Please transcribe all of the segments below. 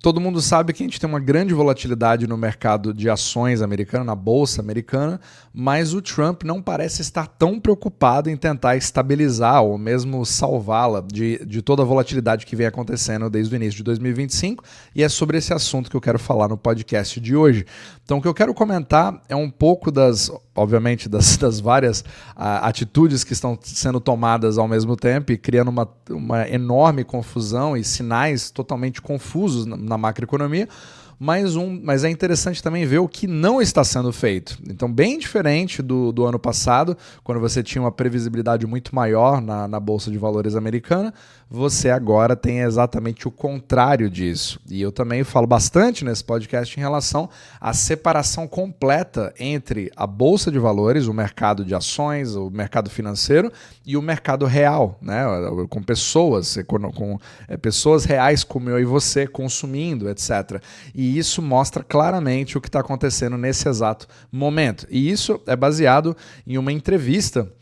todo mundo sabe que a gente tem uma grande volatilidade no mercado de ações americano, na bolsa americana, mas o Trump não parece estar tão preocupado em tentar estabilizar ou mesmo salvá-la de toda a volatilidade que vem acontecendo desde o início de 2025, e é sobre esse assunto que eu quero falar no podcast de hoje. Então, o que eu quero comentar é um pouco obviamente, das várias atitudes que estão sendo tomadas ao mesmo tempo e criando uma enorme confusão e sinais totalmente confusos na macroeconomia, mas é interessante também ver o que não está sendo feito. Então, bem diferente do ano passado, quando você tinha uma previsibilidade muito maior na Bolsa de Valores americana, você agora tem exatamente o contrário disso. E eu também falo bastante nesse podcast em relação à separação completa entre a Bolsa de Valores, o mercado de ações, o mercado financeiro e o mercado real, né? Com pessoas, com pessoas reais como eu e você consumindo, etc. E isso mostra claramente o que está acontecendo nesse exato momento. E isso é baseado em uma entrevista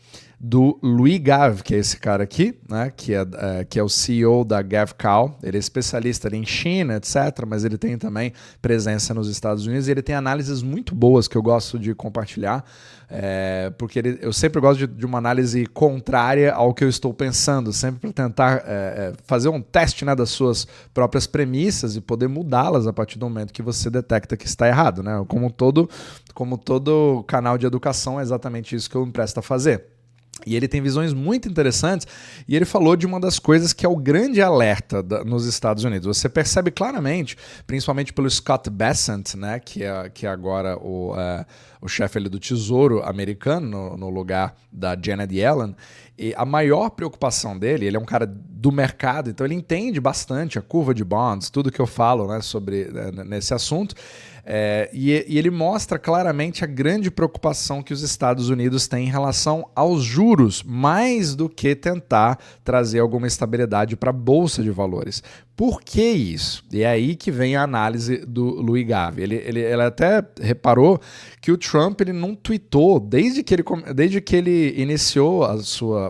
do Louis Gave, que é esse cara aqui, né, que é o CEO da GavCal. Ele é especialista em China, etc., mas ele tem também presença nos Estados Unidos e ele tem análises muito boas que eu gosto de compartilhar, porque eu sempre gosto de uma análise contrária ao que eu estou pensando, sempre para tentar fazer um teste, né, das suas próprias premissas e poder mudá-las a partir do momento que você detecta que está errado, né? Como todo canal de educação, é exatamente isso que eu me presto a fazer. E ele tem visões muito interessantes e ele falou de uma das coisas que é o grande alerta nos Estados Unidos. Você percebe claramente, principalmente pelo Scott Bessent, né, que é agora o chefe ali do Tesouro americano, no lugar da Janet Yellen, e a maior preocupação dele, ele é um cara do mercado, então ele entende bastante a curva de bonds, tudo que eu falo, né, nesse assunto, e ele mostra claramente a grande preocupação que os Estados Unidos têm em relação aos juros, mais do que tentar trazer alguma estabilidade para a Bolsa de Valores. Por que isso? E é aí que vem a análise do Louis Gave. Ele até reparou que o Trump ele não tweetou, desde que ele iniciou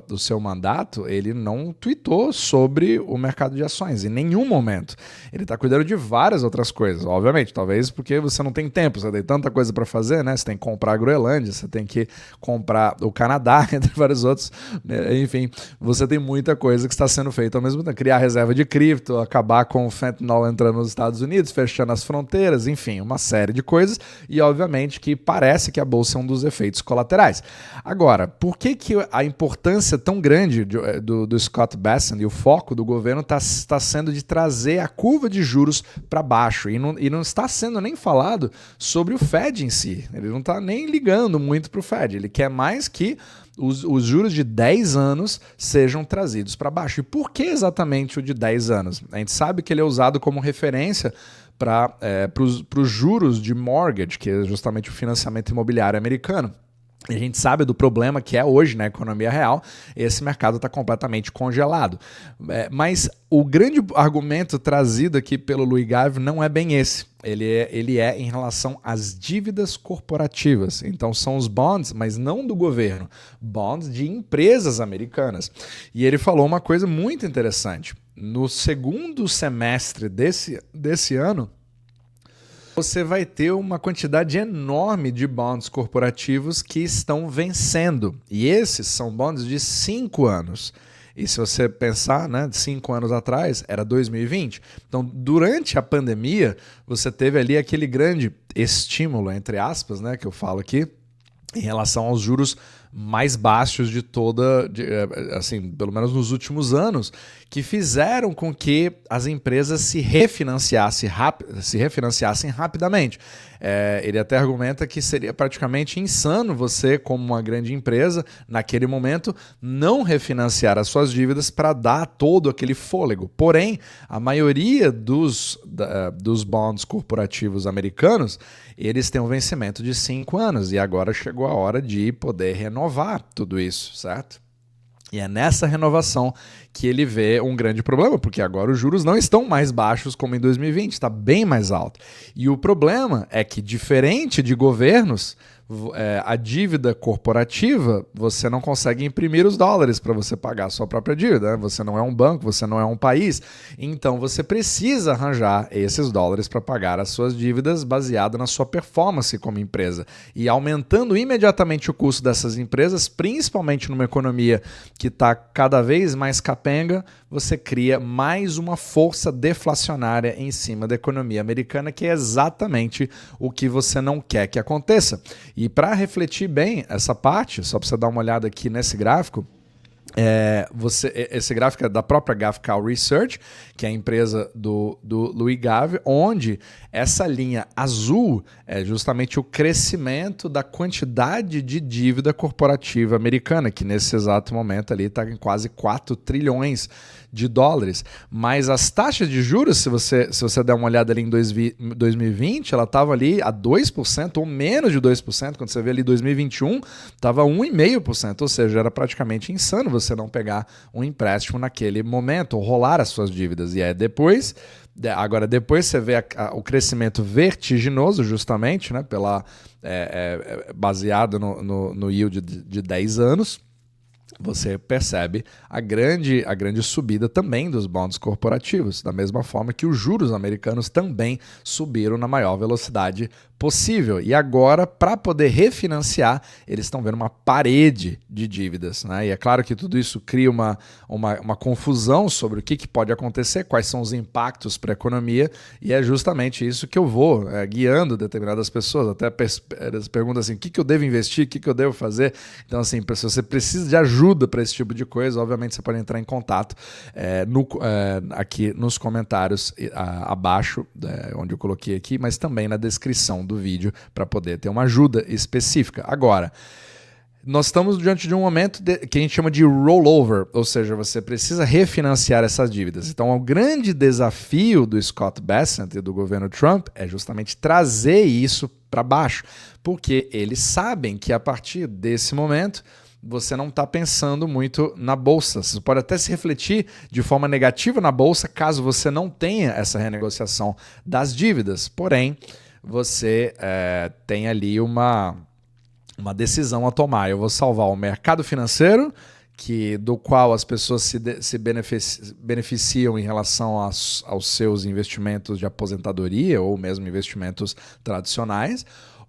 o seu mandato, ele não tweetou sobre o mercado de ações, em nenhum momento. Ele está cuidando de várias outras coisas, obviamente, talvez porque você não tem tempo, você tem tanta coisa para fazer, né? Você tem que comprar a Groenlândia, você tem que comprar o Canadá, entre vários outros, né? Enfim, você tem muita coisa que está sendo feita ao mesmo tempo. Criar reserva de cripto, acabar com o fentanyl entrando nos Estados Unidos, fechando as fronteiras, enfim, uma série de coisas, e obviamente que parece que a Bolsa é um dos efeitos colaterais. Agora, por que a importância tão grande do Scott Bessent e o foco do governo está sendo de trazer a curva de juros para baixo, e não está sendo nem falado sobre o Fed em si, ele não está nem ligando muito para o Fed, ele quer mais que os juros de 10 anos sejam trazidos para baixo. E por que exatamente o de 10 anos? A gente sabe que ele é usado como referência para os juros de mortgage, que é justamente o financiamento imobiliário americano. E a gente sabe do problema que é hoje na economia real, esse mercado está completamente congelado. Mas o grande argumento trazido aqui pelo Louis Gave não é bem esse. Ele é em relação às dívidas corporativas. Então são os bonds, mas não do governo, bonds de empresas americanas. E ele falou uma coisa muito interessante. No segundo semestre desse ano, você vai ter uma quantidade enorme de bonds corporativos que estão vencendo. E esses são bonds de 5 anos. E se você pensar, né, 5 anos atrás, era 2020. Então, durante a pandemia, você teve ali aquele grande estímulo, entre aspas, né, que eu falo aqui, em relação aos juros mais baixos assim, pelo menos nos últimos anos, que fizeram com que as empresas se refinanciassem rapidamente. Ele até argumenta que seria praticamente insano você, como uma grande empresa, naquele momento, não refinanciar as suas dívidas para dar todo aquele fôlego. Porém, a maioria dos bonds corporativos americanos, eles têm um vencimento de 5 anos e agora chegou a hora de poder renovar tudo isso, certo? E é nessa renovação que ele vê um grande problema, porque agora os juros não estão mais baixos como em 2020, está bem mais alto. E o problema é que, diferente de governos, a dívida corporativa, você não consegue imprimir os dólares para você pagar a sua própria dívida, né? Você não é um banco, você não é um país, então você precisa arranjar esses dólares para pagar as suas dívidas baseado na sua performance como empresa. E aumentando imediatamente o custo dessas empresas, principalmente numa economia que está cada vez mais capenga, você cria mais uma força deflacionária em cima da economia americana, que é exatamente o que você não quer que aconteça. E para refletir bem essa parte, só para você dar uma olhada aqui nesse gráfico, esse gráfico é da própria Gavekal Research, que é a empresa do Louis Gave, onde essa linha azul é justamente o crescimento da quantidade de dívida corporativa americana, que nesse exato momento ali está em quase 4 trilhões de dólares. Mas as taxas de juros, se você der uma olhada ali em 2020, ela estava ali a 2% ou menos de 2%. Quando você vê ali 2021, estava 1,5%, ou seja, era praticamente insano você não pegar um empréstimo naquele momento ou rolar as suas dívidas. E depois você vê o crescimento vertiginoso, justamente, né, baseado no yield de 10 anos. Você percebe a grande subida também dos bonds corporativos, da mesma forma que os juros americanos também subiram na maior velocidade possível. E agora, para poder refinanciar, eles estão vendo uma parede de dívidas, né? E é claro que tudo isso cria uma confusão sobre o que pode acontecer, quais são os impactos para a economia, e é justamente isso que eu vou guiando determinadas pessoas. Até eles perguntam assim, o que eu devo investir, o que eu devo fazer. Então, assim, se você precisa de ajuda para esse tipo de coisa, obviamente você pode entrar em contato aqui nos comentários abaixo, onde eu coloquei aqui, mas também na descrição do vídeo para poder ter uma ajuda específica. Agora, nós estamos diante de um momento que a gente chama de rollover, ou seja, você precisa refinanciar essas dívidas. Então, o grande desafio do Scott Bessent e do governo Trump é justamente trazer isso para baixo, porque eles sabem que a partir desse momento você não está pensando muito na bolsa. Você pode até se refletir de forma negativa na bolsa caso você não tenha essa renegociação das dívidas. Porém, você tem ali uma decisão a tomar. Eu vou salvar o mercado financeiro, do qual as pessoas se beneficiam em relação aos seus investimentos de aposentadoria ou mesmo investimentos tradicionais,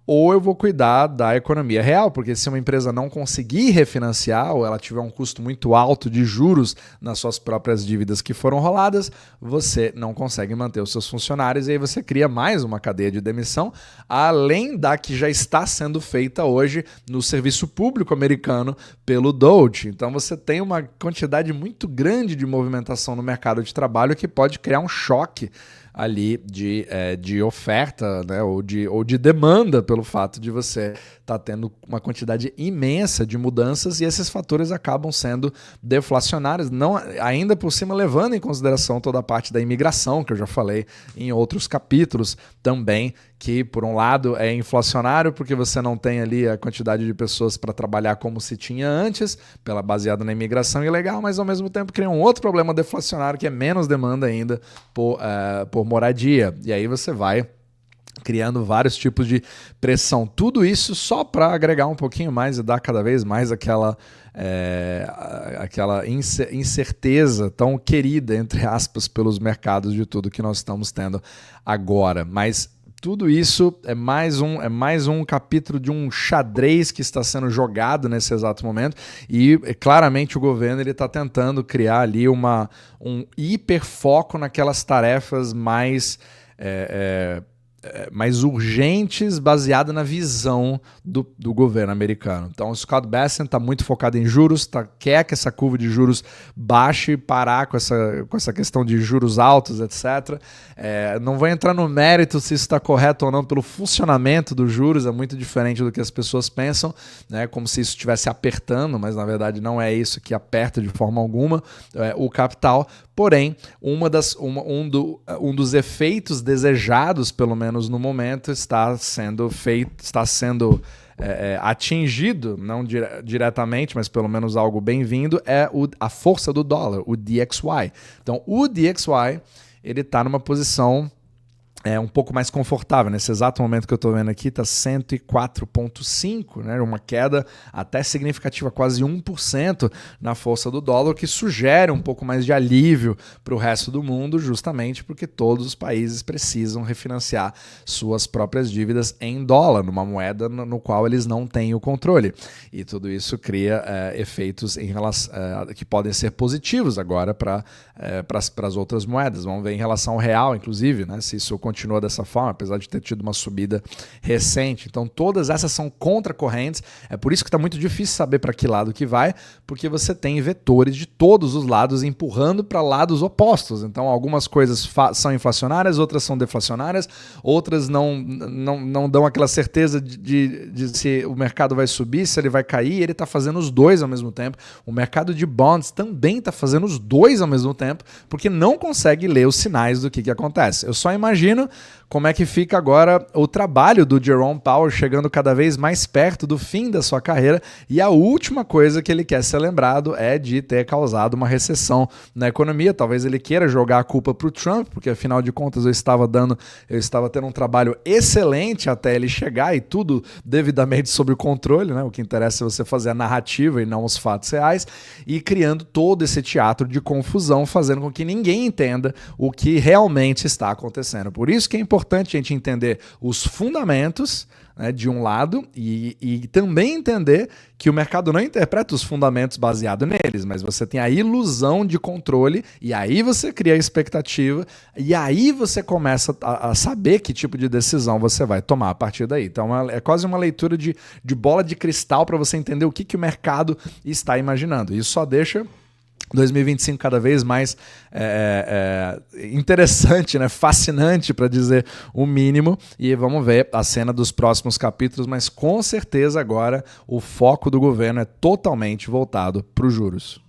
ou eu vou cuidar da economia real, porque se uma empresa não conseguir refinanciar ou ela tiver um custo muito alto de juros nas suas próprias dívidas que foram roladas, você não consegue manter os seus funcionários e aí você cria mais uma cadeia de demissão, além da que já está sendo feita hoje no serviço público americano pelo DOGE. Então você tem uma quantidade muito grande de movimentação no mercado de trabalho que pode criar um choque ali de oferta, né, ou de demanda, pelo fato de você estar tendo uma quantidade imensa de mudanças, e esses fatores acabam sendo deflacionários, não, ainda por cima levando em consideração toda a parte da imigração, que eu já falei em outros capítulos também, que por um lado é inflacionário porque você não tem ali a quantidade de pessoas para trabalhar como se tinha antes, baseado na imigração ilegal, mas ao mesmo tempo cria um outro problema deflacionário que é menos demanda ainda por moradia. E aí você vai criando vários tipos de pressão. Tudo isso só para agregar um pouquinho mais e dar cada vez mais aquela incerteza tão querida, entre aspas, pelos mercados de tudo que nós estamos tendo agora. Mas tudo isso é mais um capítulo de um xadrez que está sendo jogado nesse exato momento, e claramente o governo está tentando criar ali um hiperfoco naquelas tarefas mais urgentes, baseada na visão do governo americano. Então o Scott Bessent está muito focado em juros, quer que essa curva de juros baixe e parar com essa questão de juros altos, etc. Não vou entrar no mérito se isso está correto ou não pelo funcionamento dos juros, é muito diferente do que as pessoas pensam, né? Como se isso estivesse apertando, mas na verdade não é isso que aperta de forma alguma o capital. Porém, um dos efeitos desejados, pelo menos no momento, está sendo atingido, não diretamente, mas pelo menos algo bem-vindo, é a força do dólar, o DXY. Então, o DXY ele está numa posição um pouco mais confortável. Nesse exato momento que eu estou vendo aqui, está 104,5, né? Uma queda até significativa, quase 1% na força do dólar, que sugere um pouco mais de alívio para o resto do mundo, justamente porque todos os países precisam refinanciar suas próprias dívidas em dólar, numa moeda no qual eles não têm o controle. E tudo isso cria efeitos em relação, que podem ser positivos agora para as outras moedas. Vamos ver em relação ao real, inclusive, né? Se isso continua dessa forma, apesar de ter tido uma subida recente. Então, todas essas são contracorrentes. É por isso que está muito difícil saber para que lado que vai, porque você tem vetores de todos os lados empurrando para lados opostos. Então, algumas coisas são inflacionárias, outras são deflacionárias, outras não dão aquela certeza de se o mercado vai subir, se ele vai cair. Ele está fazendo os dois ao mesmo tempo. O mercado de bonds também está fazendo os dois ao mesmo tempo, porque não consegue ler os sinais do que acontece. Eu só imagino como é que fica agora o trabalho do Jerome Powell chegando cada vez mais perto do fim da sua carreira, e a última coisa que ele quer ser lembrado é de ter causado uma recessão na economia. Talvez ele queira jogar a culpa para o Trump, porque afinal de contas eu estava tendo um trabalho excelente até ele chegar, e tudo devidamente sob o controle, né? O que interessa é você fazer a narrativa e não os fatos reais, e criando todo esse teatro de confusão, fazendo com que ninguém entenda o que realmente está acontecendo. Por isso que é importante a gente entender os fundamentos, né, de um lado, e também entender que o mercado não interpreta os fundamentos baseado neles, mas você tem a ilusão de controle, e aí você cria a expectativa, e aí você começa a saber que tipo de decisão você vai tomar a partir daí. Então é quase uma leitura de bola de cristal para você entender o que o mercado está imaginando. Isso só deixa 2025 cada vez mais interessante, né? Fascinante, para dizer o mínimo, e vamos ver a cena dos próximos capítulos, mas com certeza agora o foco do governo é totalmente voltado para os juros.